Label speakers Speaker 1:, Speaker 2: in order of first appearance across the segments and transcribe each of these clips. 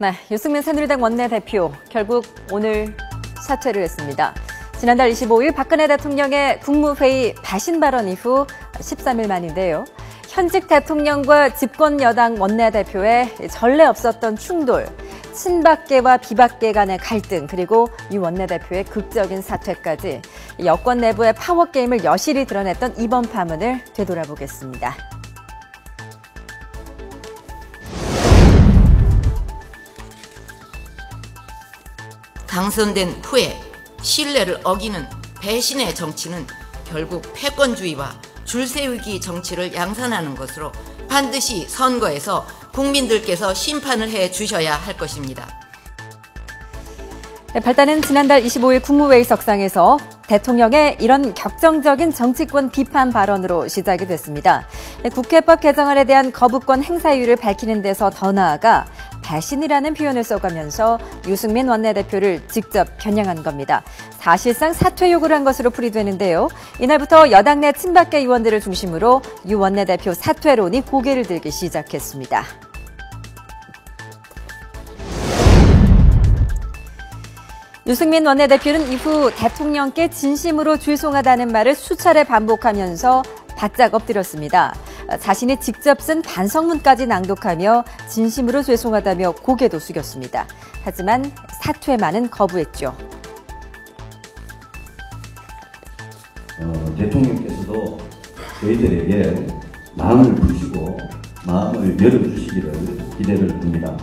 Speaker 1: 네, 유승민 새누리당 원내대표 결국 오늘 사퇴를 했습니다. 지난달 25일 박근혜 대통령의 국무회의 바신 발언 이후 13일 만인데요. 현직 대통령과 집권 여당 원내대표의 전례 없었던 충돌, 친박계와 비박계 간의 갈등, 그리고 이 원내대표의 극적인 사퇴까지 여권 내부의 파워게임을 여실히 드러냈던 이번 파문을 되돌아보겠습니다.
Speaker 2: 당선된 후에 신뢰를 어기는 배신의 정치는 결국 패권주의와 줄세우기 정치를 양산하는 것으로 반드시 선거에서 국민들께서 심판을 해 주셔야 할 것입니다.
Speaker 1: 발단은 지난달 25일 국무회의 석상에서 대통령의 이런 격정적인 정치권 비판 발언으로 시작이 됐습니다. 국회법 개정안에 대한 거부권 행사 이유를 밝히는 데서 더 나아가 배신이라는 표현을 써가면서 유승민 원내대표를 직접 겨냥한 겁니다. 사실상 사퇴 요구를 한 것으로 풀이되는데요. 이날부터 여당 내 친박계 의원들을 중심으로 유 원내대표 사퇴론이 고개를 들기 시작했습니다. 유승민 원내대표는 이후 대통령께 진심으로 죄송하다는 말을 수차례 반복하면서 바짝 엎드렸습니다. 자신이 직접 쓴 반성문까지 낭독하며 진심으로 죄송하다며 고개도 숙였습니다. 하지만 사퇴만은 거부했죠.
Speaker 3: 대통령께서도 저희들에게 마음을 푸시고 마음을 열어주시기를 기대를 합니다.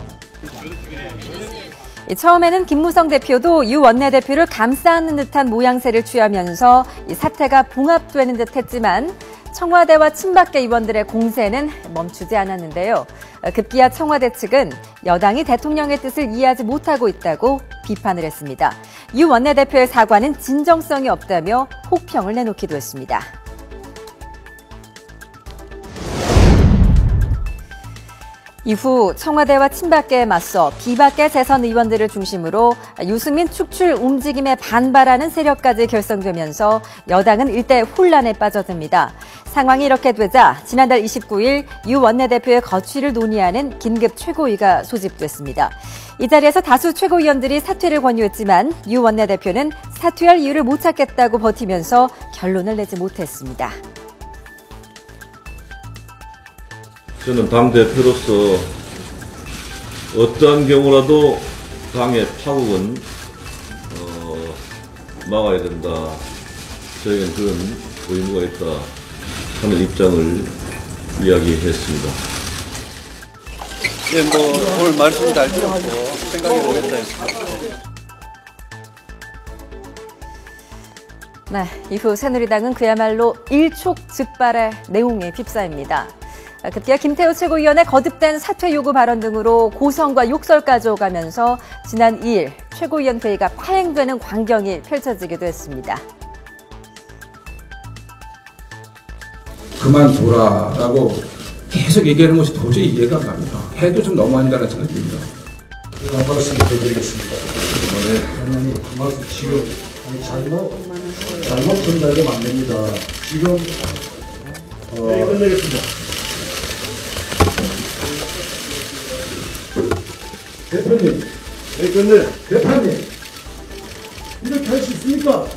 Speaker 1: 처음에는 김무성 대표도 유 원내대표를 감싸는 듯한 모양새를 취하면서 이 사태가 봉합되는 듯 했지만 청와대와 친박계 의원들의 공세는 멈추지 않았는데요. 급기야 청와대 측은 여당이 대통령의 뜻을 이해하지 못하고 있다고 비판을 했습니다. 유 원내대표의 사과는 진정성이 없다며 혹평을 내놓기도 했습니다. 이후 청와대와 친박계에 맞서 비박계 재선 의원들을 중심으로 유승민 축출 움직임에 반발하는 세력까지 결성되면서 여당은 일대 혼란에 빠져듭니다. 상황이 이렇게 되자 지난달 29일 유 원내대표의 거취를 논의하는 긴급 최고위가 소집됐습니다. 이 자리에서 다수 최고위원들이 사퇴를 권유했지만 유 원내대표는 사퇴할 이유를 못 찾겠다고 버티면서 결론을 내지 못했습니다.
Speaker 4: 저는 당대표로서 어떠한 경우라도 당의 파국은 막아야 된다. 저희는 그런 의무가 있다 하는 입장을 이야기했습니다.
Speaker 5: 네, 오늘 말씀 잘 들었고 생각해 보겠다 했습니다.
Speaker 1: 네, 이후 새누리당은 그야말로 일촉즉발의 내용에 휩싸입니다. 급기야 김태우 최고위원의 거듭된 사퇴 요구 발언 등으로 고성과 욕설까지 오가면서 지난 2일 최고위원 회의가 파행되는 광경이 펼쳐지기도 했습니다.
Speaker 6: 그만둬라라고 계속 얘기하는 것이 도저히 이해가 안 갑니다. 해도 좀 너무한다는 생각이 듭니다.
Speaker 7: 한 말씀 드리겠습니다. 그 말씀 지금 잘못 전달되면 안 됩니다. 지금 끝내겠습니다. 대표님, 대표님, 이렇게 할 수 있습니까?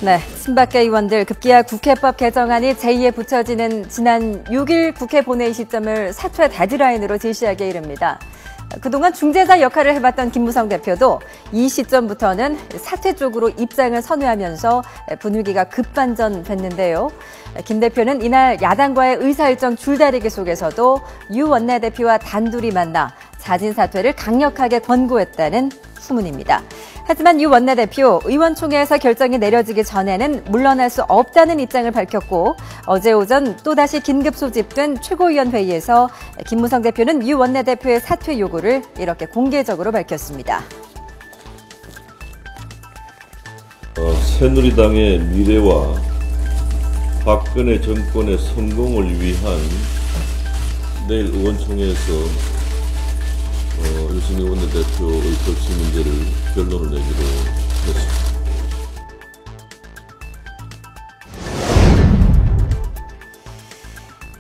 Speaker 1: 네, 친박계 의원들 급기야 국회법 개정안이 제2에 붙여지는 지난 6일 국회 본회의 시점을 사퇴 데드라인으로 제시하기에 이릅니다. 그동안 중재자 역할을 해봤던 김무성 대표도 이 시점부터는 사퇴 쪽으로 입장을 선회하면서 분위기가 급반전됐는데요. 김 대표는 이날 야당과의 의사일정 줄다리기 속에서도 유 원내대표와 단둘이 만나 자진 사퇴를 강력하게 권고했다는 후문입니다. 하지만 유 원내대표 의원총회에서 결정이 내려지기 전에는 물러날 수 없다는 입장을 밝혔고 어제 오전 또다시 긴급 소집된 최고위원 회의에서 김무성 대표는 유 원내대표의 사퇴 요구를 이렇게 공개적으로 밝혔습니다.
Speaker 4: 새누리당의 미래와 박근혜 정권의 성공을 위한 내일 의원총회에서 유승민 원내대표의 거취 문제를 결론을 내기로 했습니다.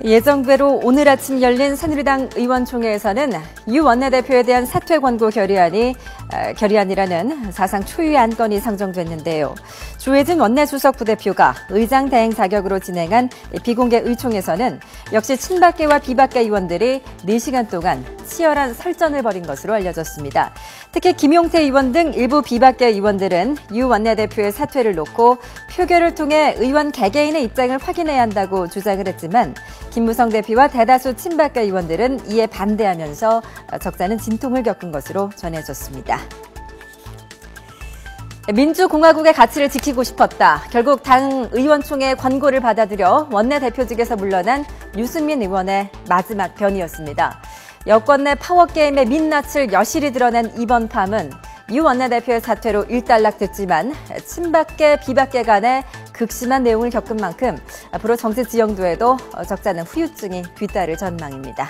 Speaker 1: 예정대로 오늘 아침 열린 새누리당 의원총회에서는 유 원내대표에 대한 사퇴 권고 결의안이라는 사상 초유의 안건이 상정됐는데요. 조혜진 원내수석 부대표가 의장 대행 자격으로 진행한 비공개 의총에서는 역시 친박계와 비박계 의원들이 4시간 동안 치열한 설전을 벌인 것으로 알려졌습니다. 특히 김용태 의원 등 일부 비박계 의원들은 유 원내대표의 사퇴를 놓고 표결을 통해 의원 개개인의 입장을 확인해야 한다고 주장을 했지만 김무성 대표와 대다수 친박계 의원들은 이에 반대하면서 적잖은 진통을 겪은 것으로 전해졌습니다. 민주공화국의 가치를 지키고 싶었다. 결국 당 의원총회 권고를 받아들여 원내대표직에서 물러난 유승민 의원의 마지막 변이었습니다. 여권 내 파워게임의 민낯을 여실히 드러낸 이번 밤은 유 원내대표의 사퇴로 일단락됐지만 친박계, 비박계 간에 극심한 내용을 겪은 만큼 앞으로 정치 지형도에도 적잖은 후유증이 뒤따를 전망입니다.